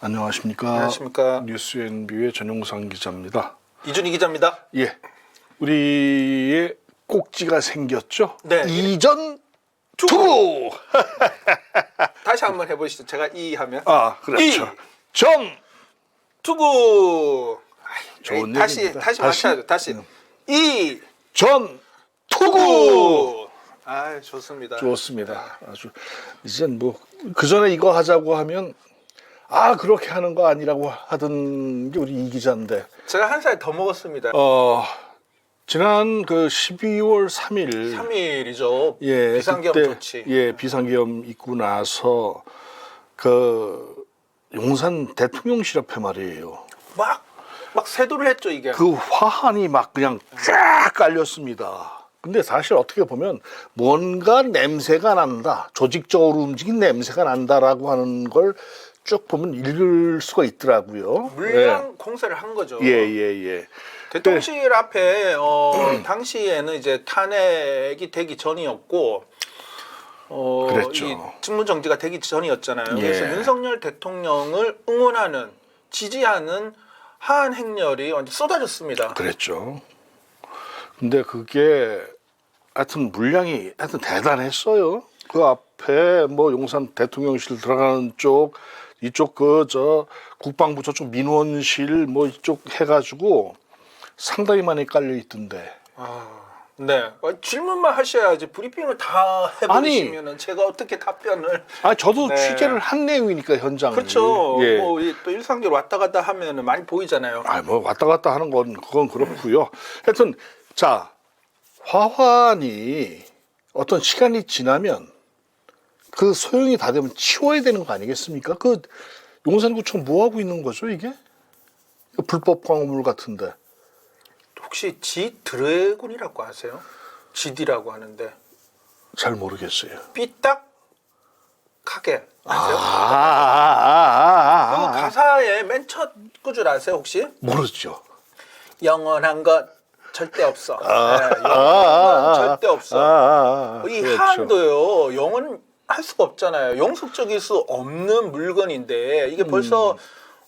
안녕하십니까. 안녕하십니까. 뉴스NB의 전용상 기자입니다. 이준희 기자입니다. 예, 우리의 꼭지가 생겼죠. 네. 이전 투구. 다시 한번 해보시죠. 제가 이 하면 그렇죠. 정 투구. 좋은 다시 얘기입니다. 마셔야죠. 다시 전 투구. 투구. 좋습니다. 좋습니다. 아주 이젠 뭐 그 전에 이거 하자고 하면 그렇게 하는 거 아니라고 하던 게 우리 이 기자인데. 제가 한 살 더 먹었습니다. 지난 그 12월 3일 3일이죠. 예, 비상계엄 그때, 조치. 예, 비상계엄 있고 나서 그 용산 대통령실 앞에 말이에요. 막 세도를 했죠, 이게. 그 화환이 막 그냥 쫙 깔렸습니다. 근데 사실 어떻게 보면 뭔가 냄새가 난다, 조직적으로 움직인 냄새가 난다라고 하는 걸 쭉 보면 읽을 수가 있더라고요. 물량 공세를 한 거죠. 예. 대통령실 앞에 당시에는 이제 탄핵이 되기 전이었고 그랬죠. 이 직무 정지가 되기 전이었잖아요. 예. 그래서 윤석열 대통령을 응원하는, 지지하는 하한 행렬이 완전 쏟아졌습니다. 그랬죠. 근데 그게 하여튼 물량이 하여튼 대단했어요. 그 앞에 뭐 용산 대통령실 들어가는 쪽, 이쪽 국방부 저쪽 민원실 뭐 이쪽 해가지고 상당히 많이 깔려 있던데. 네. 질문만 하셔야지 브리핑을 다 해버리시면은 제가 어떻게 답변을. 저도 네. 취재를 한 내용이니까 현장을. 그렇죠. 예. 뭐 또 일상적으로 왔다 갔다 하면은 많이 보이잖아요. 뭐 왔다 갔다 하는 건 그건 그렇고요. 하여튼 자, 화환이 어떤 시간이 지나면 그 소용이 다 되면 치워야 되는 거 아니겠습니까? 그 용산구청 뭐 하고 있는 거죠, 이게? 그 불법 광물 같은데. 혹시 지 드래곤이라고 아세요? GD라고 하는데 잘 모르겠어요. 삐딱하게 아세요? 그 가사의 맨 첫 구절 아세요 혹시? 모르죠. 영원한 것 절대 없어. 영원한 건 절대 없어. 이 그렇죠. 하한도요 영원할 수가 없잖아요. 영속적일 수 없는 물건인데 이게 벌써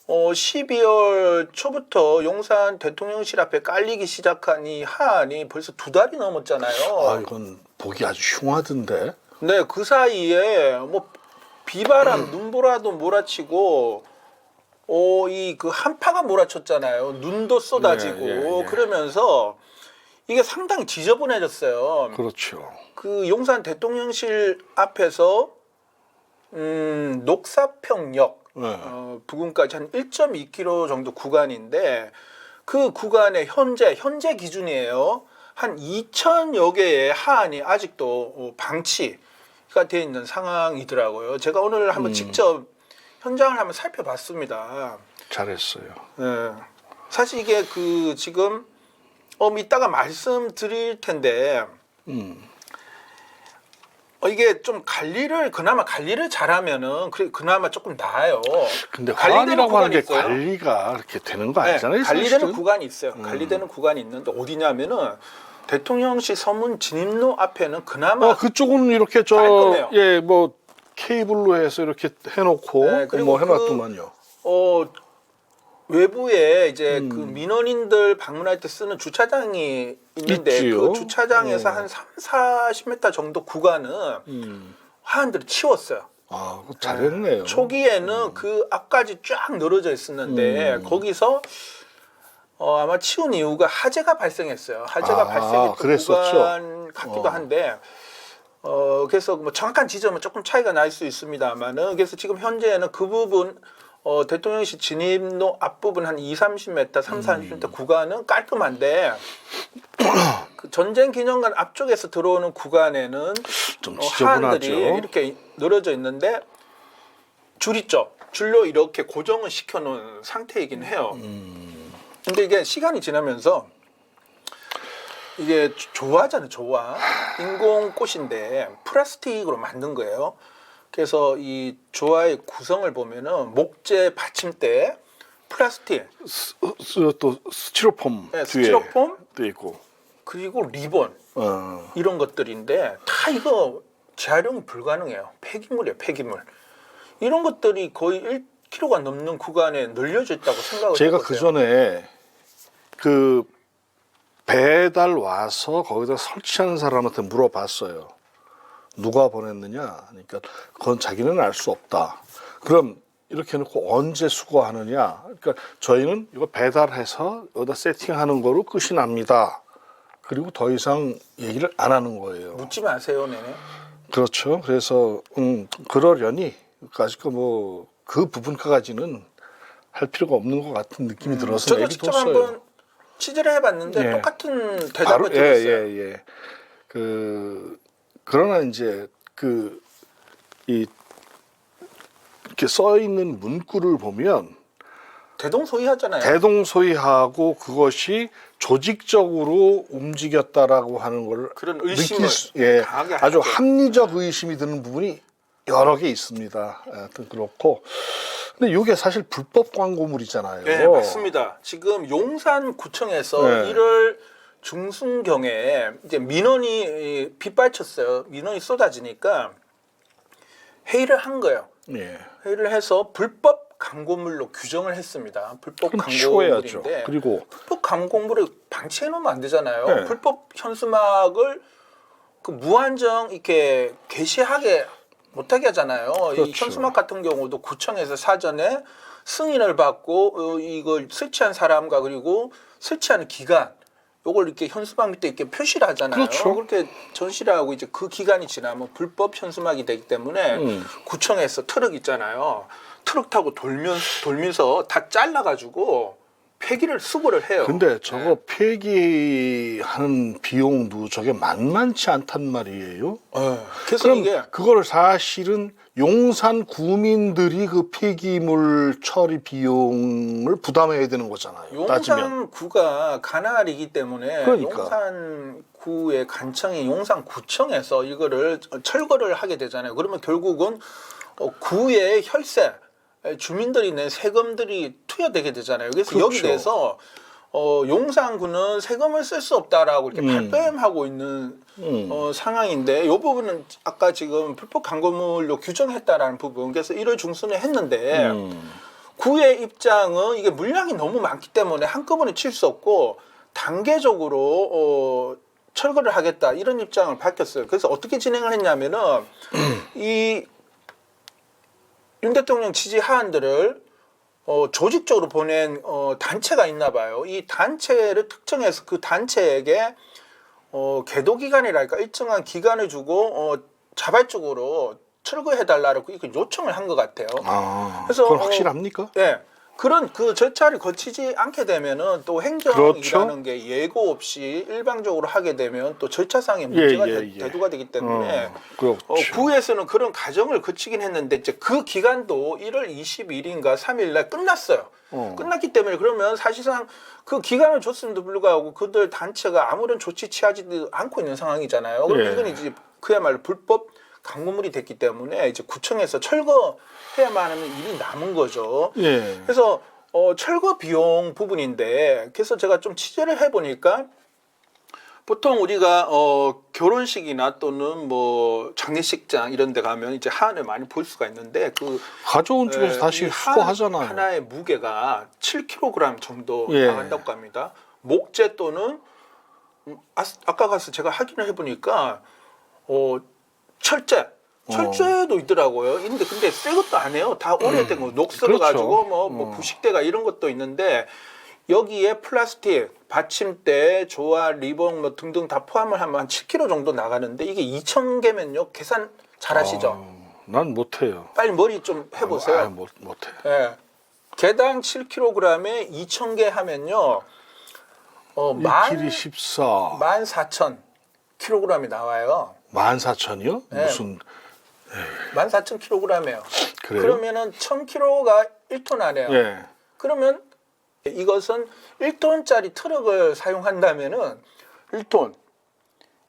12월 초부터 용산 대통령실 앞에 깔리기 시작한 이 하한이 벌써 2달이 넘었잖아요. 이건 보기 아주 흉하던데. 네, 그 사이에 뭐 비바람, 눈보라도 몰아치고, 이 그 한파가 몰아쳤잖아요. 눈도 쏟아지고 예. 그러면서 이게 상당히 지저분해졌어요. 그렇죠. 그 용산 대통령실 앞에서 녹사평역 부근까지 한 1.2km 정도 구간인데 그 구간의 현재 기준이에요. 한 2,000여 개의 하안이 아직도 방치가 되어 있는 상황이더라고요. 제가 오늘 한번 직접 현장을 한번 살펴봤습니다. 잘했어요. 네. 사실 이게 그 지금 이따가 말씀드릴 텐데 이게 좀 그나마 관리를 잘하면은 그나마 조금 나아요. 근데 관리되는 화환이라고 하는 게 구간이 있어요. 관리가 그렇게 되는 거 아니잖아요. 네, 관리되는 사실은? 구간이 있어요. 관리되는 구간이 있는데 어디냐면은 대통령실 서문 진입로 앞에는 그나마 그쪽은 이렇게 깔끔해요. 뭐 케이블로 해서 이렇게 해놓고 네, 그리고 뭐 해놨더만요. 외부에 이제 그 민원인들 방문할 때 쓰는 주차장이 있는데 있지요. 그 주차장에서 한 30-40m 정도 구간은 하안들이 치웠어요. 잘했네요. 초기에는 그 앞까지 쫙 늘어져 있었는데 거기서 아마 치운 이유가 화재가 발생했어요. 화재가 발생했던 그랬었죠. 구간 같기도 한데 그래서 뭐 정확한 지점은 조금 차이가 날 수 있습니다만은 그래서 지금 현재는 그 부분 대통령실 진입로 앞부분 한 20-30m, 30-40m 구간은 깔끔한데 그 전쟁 기념관 앞쪽에서 들어오는 구간에는 좀 하안들이 지저분하죠. 이렇게 늘어져 있는데 줄로 이렇게 고정을 시켜놓은 상태이긴 해요. 근데 이게 시간이 지나면서 이게 조화잖아요, 조화. 인공꽃인데 플라스틱으로 만든 거예요. 그래서 이 조화의 구성을 보면은 목재 받침대, 플라스틱, 또 스티로폼 네, 뒤에 스티로폼 돼 있고. 그리고 리본 이런 것들인데 다 이거 재활용이 불가능해요. 폐기물이에요, 폐기물. 이런 것들이 거의 10km가 넘는 구간에 늘려져 있다고 생각을 제가 해보세요. 그 전에 그 배달 와서 거기다 설치하는 사람한테 물어봤어요. 누가 보냈느냐? 그러니까 그건 자기는 알 수 없다. 그럼 이렇게 해놓고 언제 수거하느냐? 그러니까 저희는 이거 배달해서 여기다 세팅하는 거로 끝이 납니다. 그리고 더 이상 얘기를 안 하는 거예요. 묻지 마세요, 네네. 그렇죠. 그래서 그러려니 아직 그 부분까지는 할 필요가 없는 것 같은 느낌이 들어서 저도 얘기 직접 뒀어요. 한번 취재를 해봤는데 예. 똑같은 대답을 들었어요. 예. 그러나 이제 이렇게 써 있는 문구를 보면 대동소이하잖아요. 대동소이하고 그것이 조직적으로 움직였다라고 하는 걸 그런 느낄 의심을 강하게 아주 하죠. 합리적 의심이 드는 부분이 여러 개 있습니다. 하여튼 그렇고, 근데 이게 사실 불법 광고물이잖아요. 네, 맞습니다. 지금 용산구청에서 네. 1월 중순경에 이제 민원이 빗발쳤어요. 민원이 쏟아지니까 회의를 한 거예요. 예. 회의를 해서 불법 광고물로 규정을 했습니다. 불법 그럼 치워야죠. 광고물인데 그리고 불법 광고물을 방치해 놓으면 안 되잖아요. 네. 불법 현수막을 그 무한정 이렇게 게시하게 못하게 하잖아요. 이 그렇죠. 현수막 같은 경우도 구청에서 사전에 승인을 받고 이걸 설치한 사람과 그리고 설치하는 기간 요걸 이렇게 현수막 밑에 이렇게 표시를 하잖아요. 그렇죠. 그렇게 전시를 하고 이제 그 기간이 지나면 불법 현수막이 되기 때문에 구청에서 트럭 있잖아요. 트럭 타고 돌면서 다 잘라가지고 폐기를 수거를 해요. 근데 저거 폐기하는 비용도 저게 만만치 않단 말이에요. 그래서 그럼 이게 그거를 사실은 용산 구민들이 그 폐기물 처리 비용을 부담해야 되는 거잖아요. 따지면. 용산구가 관할이기 때문에 그러니까. 용산구의 간청이 용산구청에서 이거를 철거를 하게 되잖아요. 그러면 결국은 구의 혈세, 주민들이 낸 세금들이 투여되게 되잖아요. 그래서 그렇죠. 여기 대해서 용산구는 세금을 쓸 수 없다라고 이렇게 발뺌하고 있는 상황인데 이 부분은 아까 지금 불법 광고물로 규정했다라는 부분 그래서 1월 중순에 했는데 구의 입장은 이게 물량이 너무 많기 때문에 한꺼번에 칠 수 없고 단계적으로 철거를 하겠다 이런 입장을 밝혔어요. 그래서 어떻게 진행을 했냐면은 이 윤 대통령 지지 하안들을 조직적으로 보낸 단체가 있나 봐요. 이 단체를 특정해서 그 단체에게 계도 기간이랄까 일정한 기간을 주고 자발적으로 철거해달라고 이렇게 요청을 한 것 같아요. 그래서 그건 확실합니까? 네. 그런 그 절차를 거치지 않게 되면은 또 행정이라는 그렇죠. 게 예고 없이 일방적으로 하게 되면 또 절차상의 문제가 대두가 되기 때문에 그렇죠. 구에서는 그런 과정을 거치긴 했는데 이제 그 기간도 1월 22일인가 3일 날 끝났어요. 끝났기 때문에 그러면 사실상 그 기간을 줬음에도 불구하고 그들 단체가 아무런 조치 취하지도 않고 있는 상황이잖아요. 그럼 이건 이제 그야말로 불법 광고물이 됐기 때문에 이제 구청에서 철거해야만 하는 일이 남은 거죠. 예. 그래서 철거 비용 부분인데 그래서 제가 좀 취재를 해보니까 보통 우리가 결혼식이나 또는 뭐 장례식장 이런 데 가면 이제 하안을 많이 볼 수가 있는데 그 가져온 쪽에서 다시 이 수거하잖아요. 하나의 무게가 7kg 정도 예. 나간다고 합니다. 목재 또는 아까 가서 제가 확인을 해보니까 철제도 있더라고요. 근데 새 것도 안 해요. 다 오래된 거, 녹슬어 가지고 그렇죠. 뭐 부식대가 이런 것도 있는데 여기에 플라스틱, 받침대, 조화, 리본 뭐 등등 다 포함을 하면 한 7kg 정도 나가는데 이게 2,000개면요. 계산 잘하시죠? 난 못해요. 빨리 머리 좀 해보세요. 못해. 예. 개당 7kg에 2,000개 하면요. 1kg 14. 14,000kg이 나와요. 14,000이요? 네. 무슨 14,000kg이에요. 그래요? 그러면은 1,000kg가 1톤 안에요. 예. 그러면 이것은 1톤짜리 트럭을 사용한다면은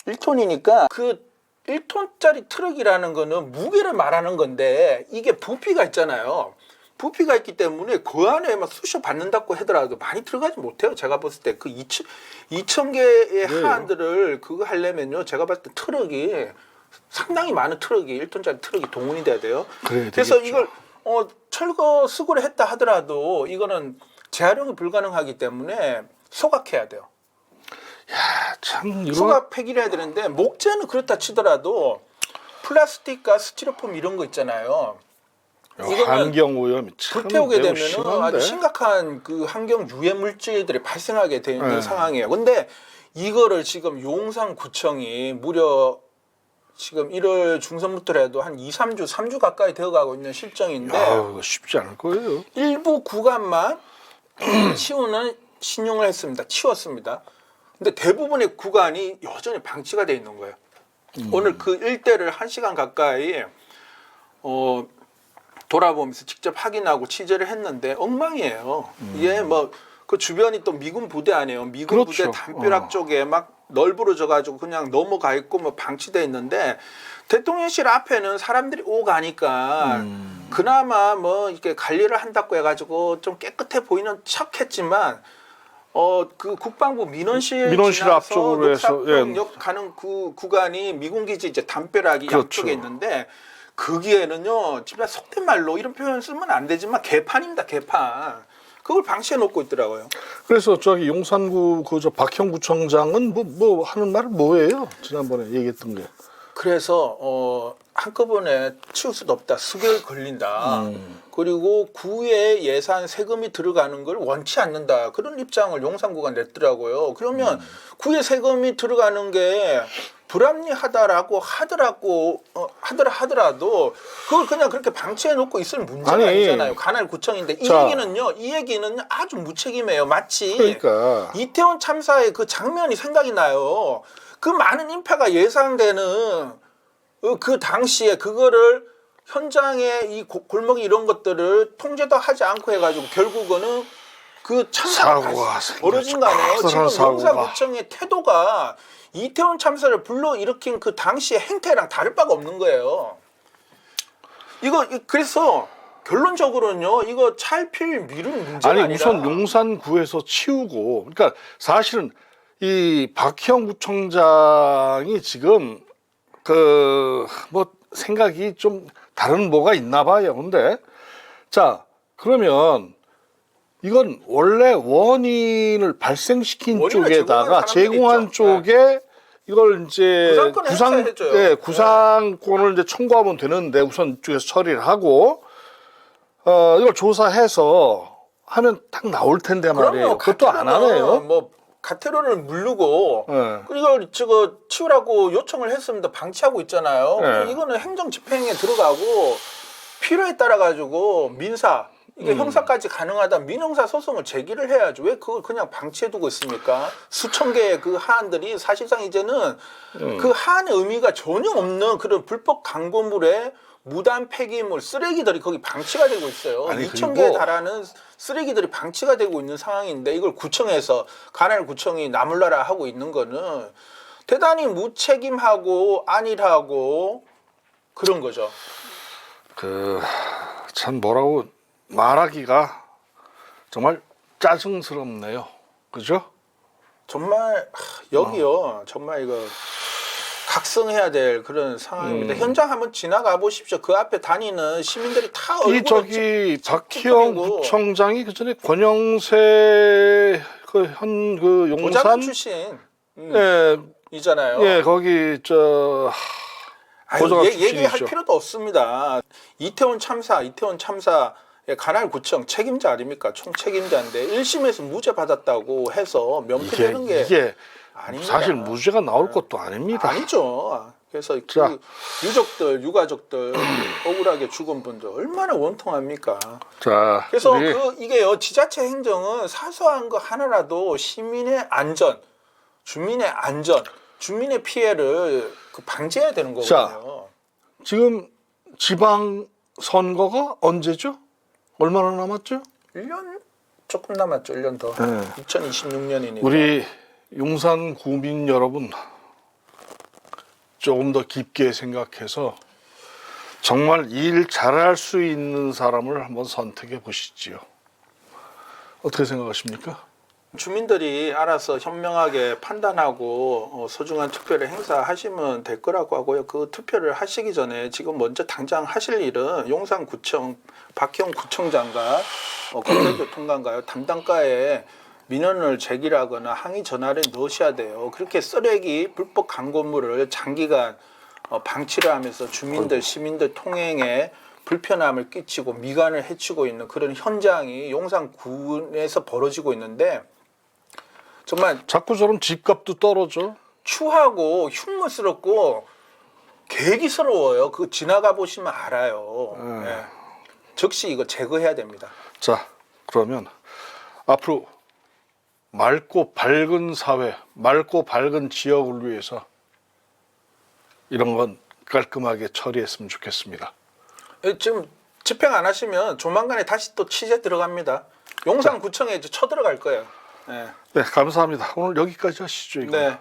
1톤이니까 그 1톤짜리 트럭이라는 거는 무게를 말하는 건데 이게 부피가 있잖아요. 부피가 있기 때문에 그 안에 막 쑤셔 받는다고 하더라도 많이 들어가지 못해요. 제가 봤을 때 그 2,000개의 하안들을 그거 하려면요. 제가 봤을 때 트럭이 상당히 많은 트럭이 1톤짜리 트럭이 동원이 돼야 돼요. 그래야 그래서 되겠죠. 이걸 철거 수거를 했다 하더라도 이거는 재활용이 불가능하기 때문에 소각해야 돼요. 참 이거 소각 폐기를 해야 되는데 목재는 그렇다 치더라도 플라스틱과 스티로폼 이런 거 있잖아요. 이거는 환경 오염이 참 불태우게 매우 되면 심한데. 아주 심각한 그 환경 유해 물질들이 발생하게 되는 네. 상황이에요. 근데 이거를 지금 용산구청이 무려 지금 1월 중순부터라도 한 2, 3주, 3주 가까이 되어가고 있는 실정인데 이거 쉽지 않을 거예요. 일부 구간만 치우는 신용을 했습니다. 치웠습니다. 근데 대부분의 구간이 여전히 방치가 돼 있는 거예요. 오늘 그 일대를 1시간 가까이 돌아보면서 직접 확인하고 취재를 했는데 엉망이에요. 이게 뭐 그 주변이 또 미군 부대 아니에요. 미군 그렇죠. 부대 담벼락 쪽에 막 널브러져 가지고 그냥 넘어가 있고 뭐 방치돼 있는데 대통령실 앞에는 사람들이 오가니까 그나마 뭐 이렇게 관리를 한다고 해가지고 좀 깨끗해 보이는 척했지만 그 국방부 민원실 지나서 앞쪽으로 해서, 녹사평역 가는 그 구간이 미군기지 이제 담벼락이 그렇죠. 양쪽에 있는데 거기에는요 진짜 속된 말로 이런 표현 쓰면 안 되지만 개판입니다. 개판. 그걸 방치해 놓고 있더라고요. 그래서 저기 용산구 그 저 박형 구청장은 뭐 하는 말은 뭐예요? 지난번에 얘기했던 게. 그래서 한꺼번에 치울 수도 없다. 수개월 걸린다. 그리고 구에 예산 세금이 들어가는 걸 원치 않는다. 그런 입장을 용산구가 냈더라고요. 그러면 구에 세금이 들어가는 게 불합리하다라고 하더라도 그걸 그냥 그렇게 방치해 놓고 있을 문제가 아니, 아니잖아요. 관할 구청인데 이 자. 얘기는 아주 무책임해요. 마치 그러니까 이태원 참사의 그 장면이 생각이 나요. 그 많은 인파가 예상되는 그 당시에 그거를 현장에 이 골목 이런 것들을 통제도 하지 않고 해가지고 결국은 그 참사가 사고가 벌어진 거 아니에요. 지금 사고가. 용산구청의 태도가 이태원 참사를 불러일으킨 그 당시의 행태랑 다를 바가 없는 거예요. 이거 그래서 결론적으로는요. 이거 차일피일 미루는 문제가 아니 아니라 우선 용산구에서 치우고 그러니까 사실은 이 박형 구청장이 지금 그 뭐 생각이 좀 다른 뭐가 있나 봐요. 근데 자 그러면 이건 원래 원인을 발생시킨 원인을 쪽에다가 제공한 제공한 사람들이 쪽에 이걸 이제 구상권을 행사해줘요. 네, 구상권을 이제 청구하면 되는데 우선 이쪽에서 처리를 하고 이걸 조사해서 하면 딱 나올 텐데 말이에요. 그것도 안 하네요. 뭐 가태료를 물르고 네. 이걸 저거 치우라고 요청을 했습니다. 방치하고 있잖아요. 네. 이거는 행정 집행에 들어가고 필요에 따라 가지고 민사 이게 형사까지 가능하다 민형사 소송을 제기를 해야죠. 왜 그걸 그냥 방치해두고 있습니까? 수천 개의 그 하안들이 사실상 이제는 그 하안의 의미가 전혀 없는 그런 불법 광고물에 무단 폐기물 쓰레기들이 거기 방치가 되고 있어요. 아니, 2,000개에 그리고 달하는 쓰레기들이 방치가 되고 있는 상황인데 이걸 구청에서 관할구청이 나몰라라 하고 있는 거는 대단히 무책임하고 안일하고 그런 거죠. 그 참 뭐라고 말하기가 정말 짜증스럽네요. 그죠? 정말 여기요. 정말 이거 각성해야 될 그런 상황입니다. 현장 한번 지나가 보십시오. 그 앞에 다니는 시민들이 다 이 얼굴에 저기 박희영 찌푸리고 구청장이 그 전에 권영세 그 용산 보좌관 출신 예, 이잖아요. 예 거기 저 보좌관 얘기할 출신이죠. 필요도 없습니다. 이태원 참사의 관할구청 책임자 아닙니까? 총 책임자인데 1심에서 무죄 받았다고 해서 명패되는 게 이게 아닙니다. 사실 무죄가 나올 것도 아닙니다. 아니죠. 그래서 자. 그 유가족들 억울하게 죽은 분들 얼마나 원통합니까? 자, 그래서 우리 이게요 지자체 행정은 사소한 거 하나라도 시민의 안전, 주민의 안전, 주민의 피해를 방지해야 되는 거거든요. 지금 지방 선거가 언제죠? 얼마나 남았죠? 1년 조금 남았죠. 1년 더. 네. 2026년이니까. 우리 용산 구민 여러분 조금 더 깊게 생각해서 정말 일 잘할 수 있는 사람을 한번 선택해 보시지요. 어떻게 생각하십니까? 주민들이 알아서 현명하게 판단하고 소중한 투표를 행사하시면 될 거라고 하고요. 그 투표를 하시기 전에 지금 먼저 당장 하실 일은 용산구청 박형 구청장과 국토교통관가요 담당과에 민원을 제기하거나 항의 전화를 넣으셔야 돼요. 그렇게 쓰레기 불법 광고물을 장기간 방치를 하면서 주민들 시민들 통행에 불편함을 끼치고 미관을 해치고 있는 그런 현장이 용산군에서 벌어지고 있는데 정말 자꾸 저런 집값도 떨어져. 추하고 흉물스럽고 괴기스러워요. 그 지나가 보시면 알아요. 예. 즉시 이거 제거해야 됩니다. 자, 그러면 앞으로 맑고 밝은 사회, 맑고 밝은 지역을 위해서 이런 건 깔끔하게 처리했으면 좋겠습니다. 지금 집행 안 하시면 조만간에 다시 또 취재 들어갑니다. 용산구청에 이제 쳐들어갈 거예요. 예. 네, 감사합니다. 오늘 여기까지 하시죠. 이거. 네.